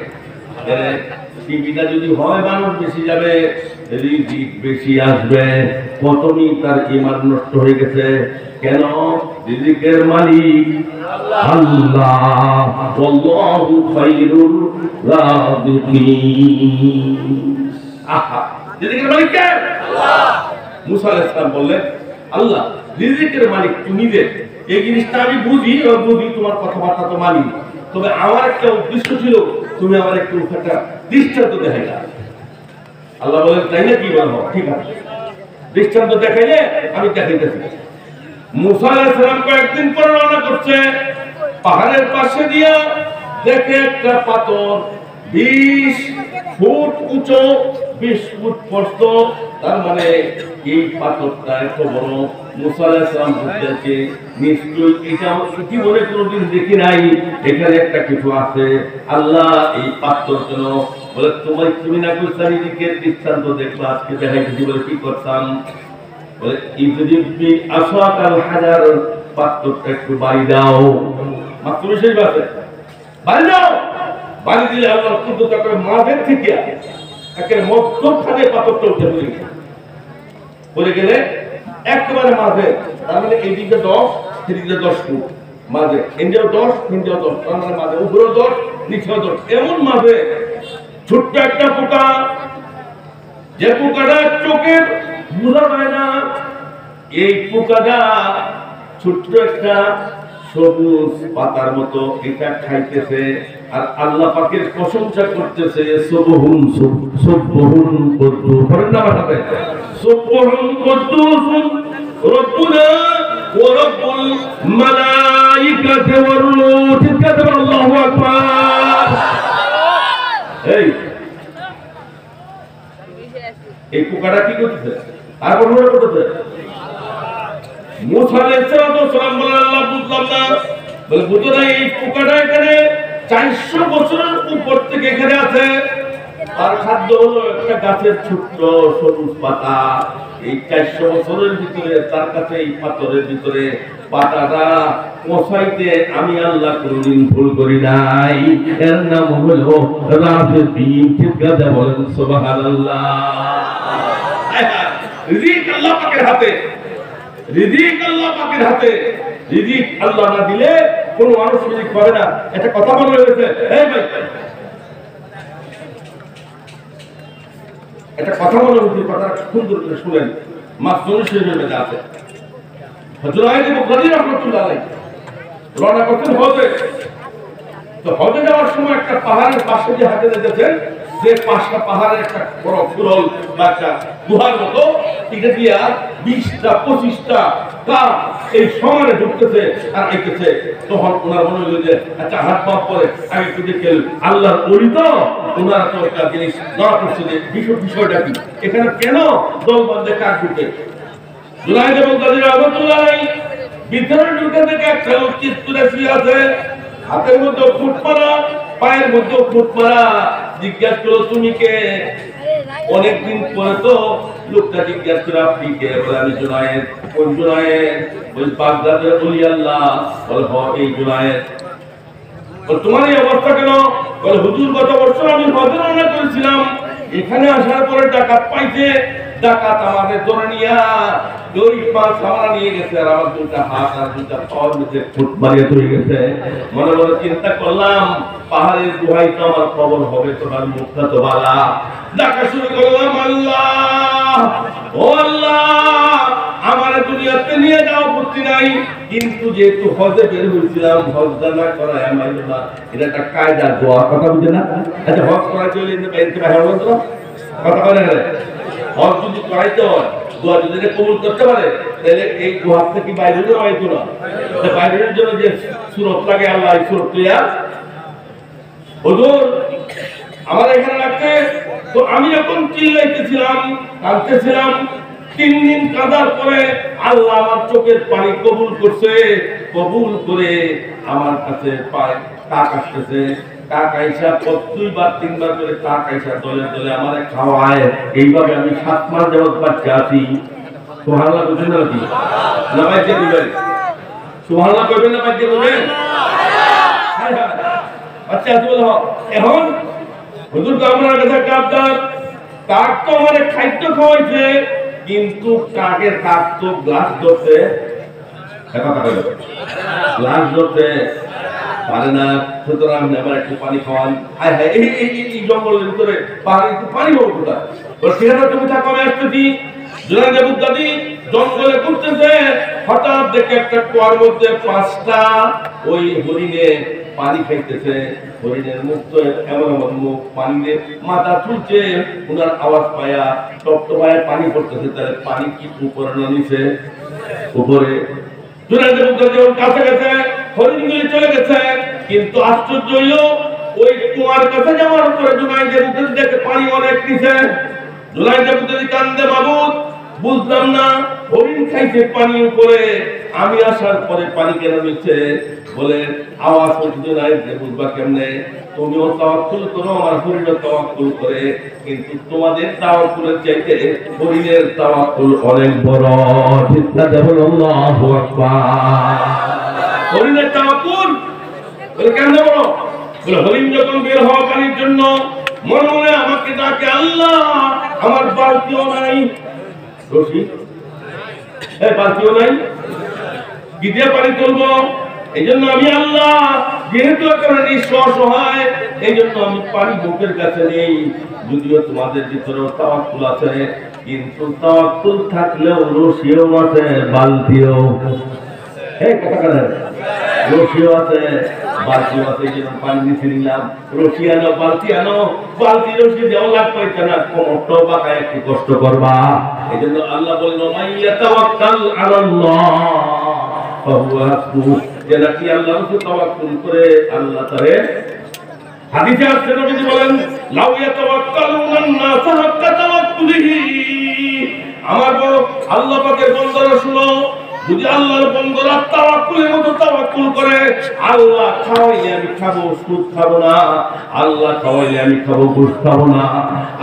টিভিটা যদি হয় মানুষ বেশি যাবে, রিজিক বেশি আসবে। প্রথমেই তার ঈমান নষ্ট হয়ে গেছে। কেন? রিজিকের মালিক আল্লাহ, আল্লাহু খায়রুর রাযিকিন। আহা, রিজিকের মালিক কে? আল্লাহ। মুসা আলাইহিস সালাম বললেন, আল্লাহ রিজিকের মালিক তুমি যে, এই জিনিসটা আমি বুঝি, তোমার কথাবার্তা তো মানি, তবে আমার একটা উদ্দেশ্য ছিল, তুমি আমার একটু একটা দৃষ্টান্ত দেখাইলা। আল্লাহ বলেন, তাই না? কি বলবো? ঠিক আছে, দৃষ্টান্ত দেখাইলে আমি দেখাইতেছি। মুসা আলাইহিস সালাম কয়েকদিন পর রওনা করছে, পাহাড়ের পাশে দিয়া দেখে একটা পাথর 20 ফুট উঁচু, 20 ফুট প্রস্থ। তার মানে এই পাথরটা এত বড়। মুসা আলাইহিস সালাম বুঝতেছে নিশ্চয়ই এটা জীবনে কোনোদিন দেখি নাই, এখানে একটা কিছু আছে। আল্লাহ এই পাথর কেন? বলে তুমি না কইছা রিজিকের দৃষ্টান্ত দেখবা, আজকে দেখাইতেছি। বলে কি করতাম? বলে ইজরিবি আসাকাল হাজার, পাথরটা একটু বাড়ি দাও। মাত্র সেই বাসে বাড়ি দাও। বাড়ি দিলে আল্লাহ কুদরত করে মাঝের থেকে একেবারে মধ্যখানে পাথরটা উঠে পড়ে গেলে একেবারে মাঝে। তার মানে এইদিকে 10, সেদিকে 10 ফুট মাঝে, ইন্ডিয়াও 10, ইন্ডিয়াও 10, তার মানে মাঝে উপরেও 10, নিচেও 10, এমন মাঝে ছোট্ট একটা পোকা, যে পোকাটা চোখে বোঝা যায় না। এই পোকাটা ছোট্ট একটা সবুজ পাতার মতো, এটা খাইতেছে। আর আল্লাহ পাকের প্রশংসা করতেছে সুবহুন সুবহুন কুদ্দুস পড়েন না বাটাতে সুবহুন কুদ্দুস রব্বুনা ওয়া রব্বুল মালাইকাতি ওয়ার রূহ চিৎকার আল্লাহু আকবার। এই পোকাটা কি করতেছে আর বড় করতেছে মুসা আলাইহিস সালাম বলেন আল্লাহ বুঝলাম না বলে বুঝো না এই পোকাটা এখানে 400 বছরের উপর থেকে এখানে আছে আর খাদ্য হলো একটা গাছের ছোট্ট সবুজ পাতা এই 400 বছরের ভিতরে তার কাছে এই পাথরের ভিতরে পাতাটা পচাইতে আমি আল্লাহ কোনদিন ভুল করি নাই এর নাম হলো রাফে বিন চিৎকার বলেন সুবহানাল্লাহ। রিজিক আল্লাহ পাকের হাতে রিজিক আল্লাহ পাকের হাতে রিজিক আল্লাহ না দিলে কোন মানুষ রিজিক পাবে না। একটা কথা বলা হয়েছে এই ভাই একটা কথা বলা হয়েছে কথা সুন্দর করে শুনেন মাসুল শরীফের মধ্যে আছে হযরত আইয়ুব বুখারী রাহমাতুল্লাহ আলাইহি রওনা করতেন হজে তো হজে যাওয়ার সময় একটা পাহাড়ের পাশে দিয়ে হাঁটে যেতেছেন যে পাঁচটা পাহাড়ের একটা বড় ফুরল বাচ্চা গুহার মতো এটা দিয়া 20টা 25টা কাপ এই সমানে ঢুকতেছে আর আইতেছে তখন ওনার মনে হলো যে আচ্ছা হাত পা পরে আগে একটু দেখেন আল্লাহর ওলি তো ওনারা তো একটা জিনিস ধরা পড়ছে যে বিষয়টা কি এখানে কেন দল বাঁধে কাজ ঢুকে জুনায়েদ ইবনে কাদির রাহমাতুল্লাহ আলাইহি ভিতরে ঢুকে দেখে একটা লোক চিৎকারে শুয়ে আছে হাতের মধ্যে ফুট মারা পায়ের মধ্যে ফুট মারা জিজ্ঞাসা করলো তুমি কে অনেকদিন পরে তো লোকটা জিজ্ঞাসা করে আপনি কে বলে আমি জুনায়েদ কোন জুনায়েদ ওই বাগদাদের ওলি আল্লাহ বলে হ এই জুনায়েদ বলে তোমার এই অবস্থা কেন বলে হুজুর গত বছর আমি হজে রওনা করেছিলাম এখানে আসার পরে ডাকাত পাইছে ডাকাত আমাদের ধরে নিয়া দই পাঁচ সামরা নিয়ে গেছে আর আমার দুটা হাত আর দুটা পায়ের মধ্যে ফুট মারিয়ে ধরে গেছে মনে মনে চিন্তা করলাম পাহাড়ের গুহায় তো আমার কবর হবে তোমার মুখটা তো বালা ডাকা শুরু করলাম আল্লাহ ও আল্লাহ আমার দুনিয়াতে নিয়ে যাও বুদ্ধি নাই কিন্তু যেহেতু হজে বের হয়েছিলাম হজটা না করায় আমার না এটা একটা কায়দা দোয়া কথা বুঝে না আচ্ছা হজ করা চলে বাইরে বাইরে বলতো কথা বলে না হজ যদি করাইতে হয় দোয়া যদি কবুল করতে পারে তাহলে এই গুহার থেকে বাইরে হইতো না বাইরের জন্য যে সুরত লাগে আল্লাহ এই সুরত তুইয়া হুজুর আমার এখানে রাখতে তো আমি যখন চিল্লাইতেছিলাম কাঁদতেছিলাম 3 দিন কাঁদার পরে আল্লাহ আমার চোখের পানি কবুল করছে কবুল করে আমার কাছে পায় টাক আসতেছে টাক আইসা 2বার 3বার করে টাক আইসা দলে দলে আমারে খাওয়ায় এইভাবে আমি 7 মাস যাবত বাচ্চা আছি সুবহানাল্লাহ বুঝেন নাকি না বাচ্চা দিবেন সুবহানাল্লাহ কইবেন না বাচ্চা বলেন হায় হায় আচ্ছা বলো এখন হুজুর তো আমার কাছে কাপদার কাক তো আমারে খাদ্য খাওয়াইছে কিন্তু কাকের কাক তো গ্লাস ধরতে কথা বলে গ্লাস ধরতে পারে না সুতরাং আমার একটু পানি খাওয়ান হায় হায় এই জঙ্গলের ভিতরে পাহাড়ে একটু পানি পাবো কোথায় ওর সেখানে তুমি থাকো আমি আসতেছি জুনায়েদ বুগদাদি জঙ্গলে ঘুরতেছে হঠাৎ দেখে একটা কুয়ার মধ্যে 5টা ওই হরিণে পানি খাইতেছে হরিণের মুখ তো এমন এমন মুখ পানিতে মাথা তুলছে ওনার আওয়াজ পায়া টপটপায় পানি পড়তেছে তাহলে পানি কি উপরে না নিচে উপরে জুনায়েদ বুগদাদি ওর কাছে গেছে হরিণগুলি চলে গেছে কিন্তু আশ্চর্য হইলো ওই কুয়ার কাছে যাওয়ার পরে জুনায়েদ বুগদাদি দেখে পানি অনেক নিচে জুনায়েদ বুগদাদি কান্দে মাবুদ বুঝলাম না হরিণ খাইছে পানি উপরে আমি আসার পরে পানি কেন নিচ্ছে বলে আওয়াজ করতে নাই বুঝবা কেমনে তুমিও তাওয়াক্কুল করো আমার হরিণও তাওয়াক্কুল করে কিন্তু তোমাদের তাওয়াক্কুলের চাইতে হরিণের তাওয়াক্কুল অনেক বড় চিন্তা দেবেন আল্লাহু আকবার হরিণের তাওয়াক্কুল বলে কেন বড় বলে হরিণ যখন বের হওয়া পানির জন্য মনে মনে আমাকে ডাকে আল্লাহ আমার বালতিও নাই রশি বালতিও নাই কি দিয়ে পানি তুলবো এই জন্য আমি আল্লাহ যেহেতু একটা নিঃস্ব অসহায় এই জন্য আমি পানি বুকের কাছে নেই যদিও তোমাদের ভিতরেও তাওয়াক্কুল আছে কিন্তু তাওয়াক্কুল থাকলেও রশিও আছে বালতিও কথা বলেন রশিও আছে বালতি মাসে যেন পানি নিচে নিলাম, রশি আনো, বালতি রশি দেওয়া লাগবে না, কোমরটাও বাঁকায় একটু কষ্ট করবা। এই জন্য আল্লাহ বলল মাইয়া তাওয়াক্কাল আলাল্লাহ ফাহুয়া হাসবুহ, যে নাকি আল্লাহর উপর তাওয়াক্কুল করে আল্লাহ তারে। হাদিসে আছে নবীজি বলেন লাউ ইয়াতাওয়াক্কালুনান নাস হাক্কা তাওয়াক্কুলিহি, আমার বড় আল্লাহ পাকের বান্দারা শুনো, যদি আল্লাহর বান্দারা তাওয়াক্কুলের মতো তাওয়াক্কুল করে, আল্লাহ খাওয়াইলে আমি খাবো, সুদ খাবো না, আল্লাহ খাওয়াইলে আমি খাবো, ঘুষ খাবো না,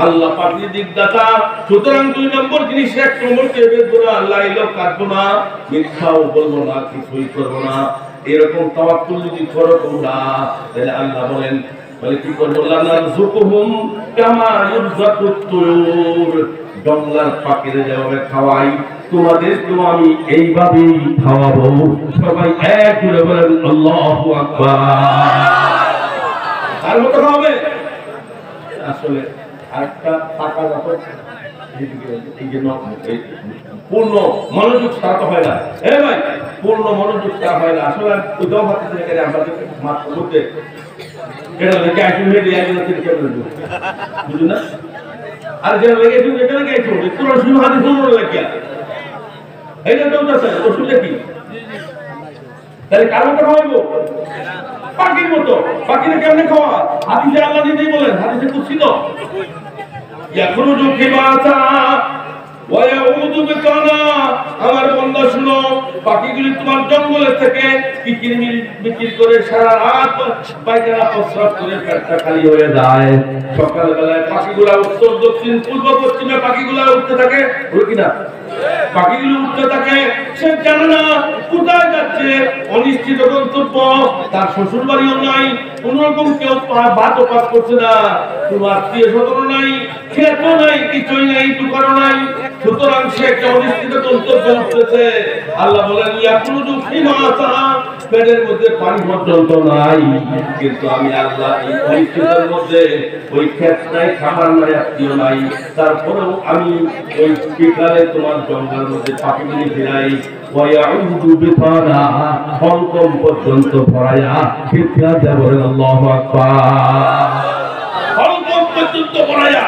আল্লাহ পাকের দিকদাতা। সুতরাং 2 নম্বর জিনিস, 1 নম্বরকে বেচবো না, আল্লাহ এলো কাটবো না, মিথ্যাও বলবো না, কিছুই করবো না। এরকম তাওয়াক্কুল যদি করো তোমরা, তাহলে আল্লাহ বলেন বলে কি করবো, লানারযুকুহুম কামা ইরযাকুত তুয়ুর, জঙ্গলার পাখিরে যেভাবে খাওয়াই তোমাদের তো আমি এইভাবেই খাওয়াবো। সবাই এক করে বলেন আল্লাহু আকবার। তার মতো হবে আসলে আরেকটা টাকা যত এই জন্য পূর্ণ মনোযোগ ছাড়া হয় না। ভাই পূর্ণ মনোযোগ ছাড়া হয় না। আসলে ওই দম হাতে থেকে আমাদের মাত্র করতে এটা লেগে আসুন হয়ে দিয়ে বুঝুন না। আর যেটা লেগেছিল এটা লেগে আসুন তোর শুধু হাতে শুনুন লেগে এইটা তো ওষুধ কি তাহলে কার মতো খাওয়াইবো? পাখির মতো। পাখিরে কেমনে খাওয়া? হাদিসে আল্লাহ নিজেই বলেন, হাদিসে কুদসি তো, ইয়াখরুজু কিবাতা ওয়া ইয়াউদু বিকানা, আমার বান্দা শুনো, পাখিগুলি তোমার জঙ্গলের থেকে কিচিরমিচির করে সারা রাত পায়খানা প্রস্রাব করে পেটটা খালি হয়ে যায়। সকালবেলায় পাখিগুলা উত্তর দক্ষিণ পূর্ব পশ্চিমে পাখিগুলা উঠতে থাকে, বলে কিনা পাখিগুলো উঠতে থাকে, সে জানে না কোথায় যাচ্ছে, অনিশ্চিত গন্তব্য, তার শ্বশুর বাড়িও নাই, কোন রকম কেউ ভাতও পাস করছে না, কোন আত্মীয় স্বজন নাই, খেতও নাই, কিছুই নাই, দোকানও নাই, সুতরাং সে একটা অনিশ্চিত গন্তব্য উঠতেছে। আল্লাহ বলেন ইয়াখরুজু ফিমাতা, পেটের মধ্যে পানি পর্যন্ত নাই, কিন্তু আমি আল্লাহ এই পরিস্থিতির মধ্যে ওই খেত নাই, খাবার নাই, আত্মীয় নাই, তারপরেও আমি ওই বিকালে তোমার জঙ্গলের মধ্যে পাখিগুলি ফিরাই, ওয়ায়াউদু বিতানা, হলকম পর্যন্ত ভরায়া ফিরয়া দেব। আল্লাহু আকবার। হলকম পর্যন্ত ভরায়া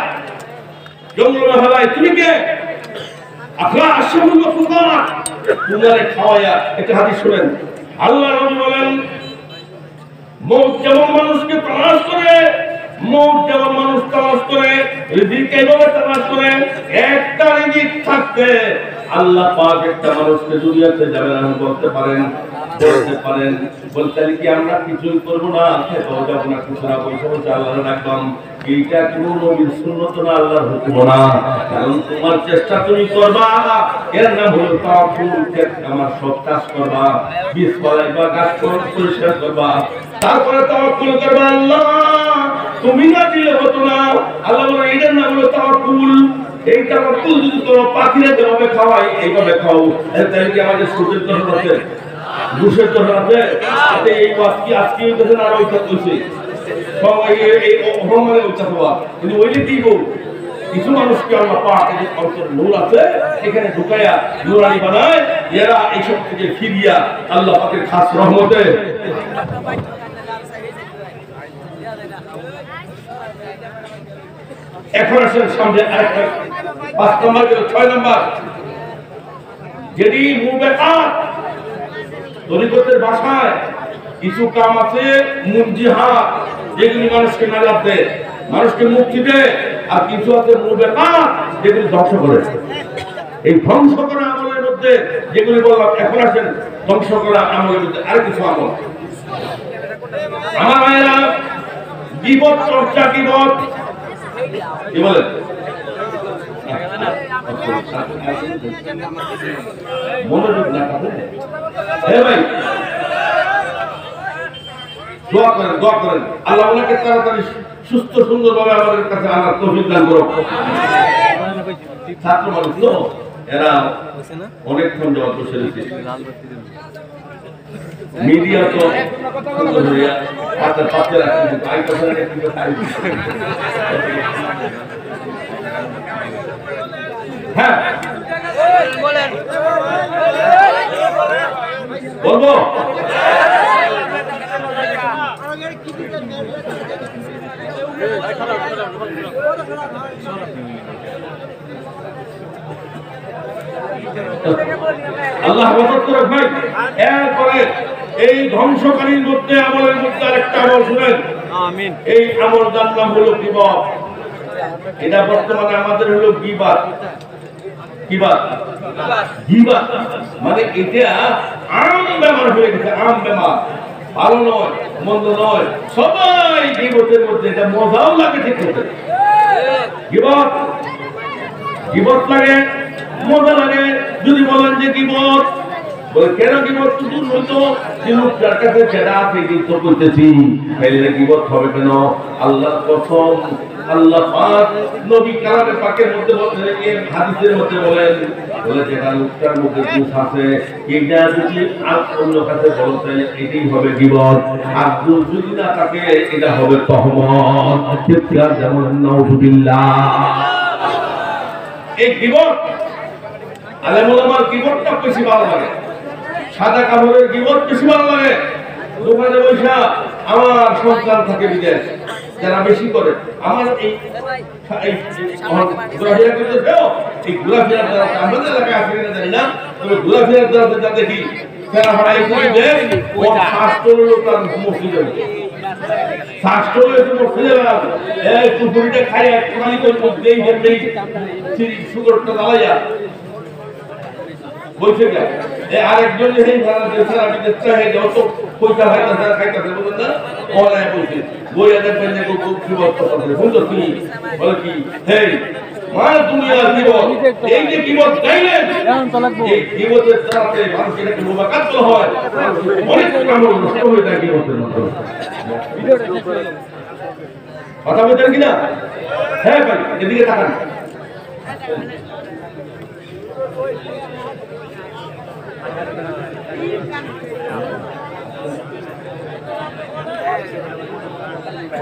জঙ্গলে হালাই তুমি কে? আখলা আশরাফুল মাখলুকাত, তোমারে খাওয়ায়া। একটা হাদিস শুনেন, আল্লাহ নবী বলেন মওত যেমন মানুষকে তালাশ করে, মওত যেমন মানুষ তালাশ করে, রিজিক এইভাবে তালাশ করে, একটা রিজিক থাকতে আল্লাহ পাক একটা মানুষকে দুনিয়াতে যাবেন আমি বলতে পারেন, বলতে কি আমরা কিছুই করবো না, খেতেও যাবো না, কিছু না, বসে বসে আল্লাহ রাখলাম, এইটা কোনো নবীর সুন্নত না, আল্লাহর হুকুম না। কারণ তোমার চেষ্টা তুমি করবা, এর নাম হলো তাওয়াক্কুল। আমার সব কাজ করবা, বীজ ফলাইবা, গাছ পরিষ্কার করবা, তারপরে তাওয়াক্কুল করবা। আল্লাহ তুমি না দিলে হতো না। আল্লাহ বলে এটার নাম হলো তাওয়াক্কুল। এই তাওয়াক্কুল যদি করো, পাখিরা যেভাবে খাওয়াই এইভাবে খাও, তাহলে কি আমাদের সুযোগ দরকার আছে? ঘুষের দরকার আছে? এই আজকে আজকে আর ওই কইছে সবাই এই অহংকারে উচ্চাস হওয়া, কিন্তু ওইটা কি বল, কিছু মানুষকে আল্লাহ পাক এই অন্তর নূর আছে এখানে ঢুকাইয়া নূরানি বানায়, এরা এইসব থেকে ফিরিয়া আল্লাহ পাকের খাস রহমতে। এখন আসেন সামনে আরেকটা 5 নম্বর 6 নম্বর, যদি মুবেকাত তরিকতের ভাষায় কিছু কাম আছে মুনজিহাত, যেগুলি মানুষকে নাজাত দেয়, মানুষকে মুক্তি দেয়, আর কিছু আছে মুবেকাত, যেগুলি ধ্বংস করে। এই ধ্বংস করা আমলের মধ্যে যেগুলি বললাম, এখন আসেন ধ্বংস করা আমলের মধ্যে আর কিছু আমল। আমার ভাইয়েরা, গীবত চর্চা, গীবত কি বলেন, মনোযোগ না থাকে। ভাই দোয়া করেন, দোয়া করেন, আল্লাহ ওনাকে তাড়াতাড়ি সুস্থ সুন্দরভাবে আমাদের কাছে আনার তৌফিক দান করুন। ছাত্র মানুষ তো, এরা অনেকক্ষণ যাওয়া বসে রয়েছে, মিডিয়া তো সুন্দর হইয়া হাতের পাশে রাখছে, আই কথা হ্যাঁ বলবো আল্লাহ হেফাজত করে ভাই। এরপরে এই ধ্বংসকারীর মধ্যে আমলের মধ্যে আরেকটা আমল শুনেন, আমিন। এই আমলটার নাম হলো গীবত। এটা বর্তমানে আমাদের হলো গীবত। গীবত গীবত মানে এটা আম বেমার হয়ে গেছে, আম বেমার। ভালো নয়, মন্দ নয়, সবাই গীবতের মধ্যে। এটা মজাও লাগে ঠিক করতে। গীবত গীবত লাগে, মজা লাগে। যদি বলেন যে গীবত, বলে কেন গীবত? দূর হইতো যে লোকটার কাছে যেটা আছে কিন্তু করতেছি, তাইলে গীবত হবে কেন? আল্লাহর কসম, আল্লাহ পাক নবী কালামে পাকের মধ্যে বলেন, এই হাদিসের মধ্যে বলেন, বলে যেটা লোকটার মধ্যে দোষ আছে এটা যদি আর অন্য কাছে বলো তাহলে এটাই হবে গীবত। আর দোষ যদি না থাকে এটা হবে তহমত। চিৎকার যেমন নাউযুবিল্লাহ। এই গীবত আলেমুল আমার গীবতটা বেশি ভালো লাগে, সাদা কাপড়ের গীবত বেশি ভালো লাগে। দোকানে বসা আমার সন্তান থাকে বিদেশ, যারা বেশি করে আমার এই ঘোরাফেরা করতে দেও, এই ঘোরাফেরার দ্বারা আমাদের এলাকায় আসে কিনা জানি না, তবে ঘোরাফেরার দ্বারা যা দেখি ফেরা ভাড়াই করে দেয়, ও শাস্ত্রেরও তার মসজিদে শাস্ত্রের মসজিদে এই কুকুরিটা খাই এক কোনালি করে মধ্যেই যেতেই সুগরটা দাঁড়াইয়া বলছে গা আরেকজন এই ভাড়া দেশে আমি দেখতে হয় যত পয়সা হয় না তারা খাইতেছে বলেন না, অনেক বলছে বই এদের পেনে কি বলতে পারবে বুঝলো কি বলে কি হে মা দুনিয়ার জীবন এই যে জীবন গাইলেন এই জীবনের দ্বারাতে মানুষ এটাকে মোবাকাত হয়, অনেক কাম নষ্ট হয়ে যায় জীবনের মাধ্যমে। কথা বলছেন কিনা? হ্যাঁ ভাই এদিকে তাকান।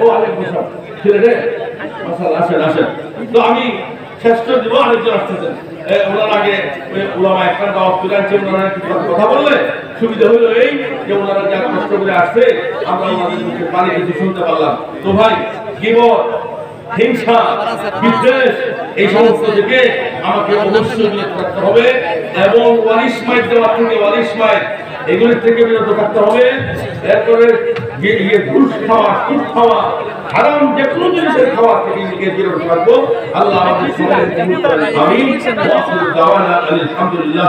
ও আলাইকুম আসসালাম ছেলে আসেন আসেন। তো আমি শেষ করে দিব, আরেকজন আসতেছেন ওনার আগে ওলামা একটা দাওয়াত করে আছে, ওনারা কিছু কথা বললে সুবিধা হলো এই যে ওনারা যা কষ্ট করে আসছে আমরা ওনাদের মুখে পানি কিছু শুনতে পারলাম। তো ভাই গীবত, হিংসা, বিদ্বেষ এই সমস্ত থেকে আমাকে অবশ্যই বিরত থাকতে হবে এবং ওয়ারিশ মাইট দেওয়া থেকে ওয়ারিশ মাইট এগুলির থেকে বিরত থাকতে হবে। এরপরে ঘুষ খাওয়া, সুদ খাওয়া, হারাম যে কোনো জিনিসের খাওয়া থেকে নিজেকে বিরত থাকবো। আল্লাহ আমাদের সবাইকে আমিন। ওয়া আখিরু দাওয়ানা আলহামদুলিল্লাহ।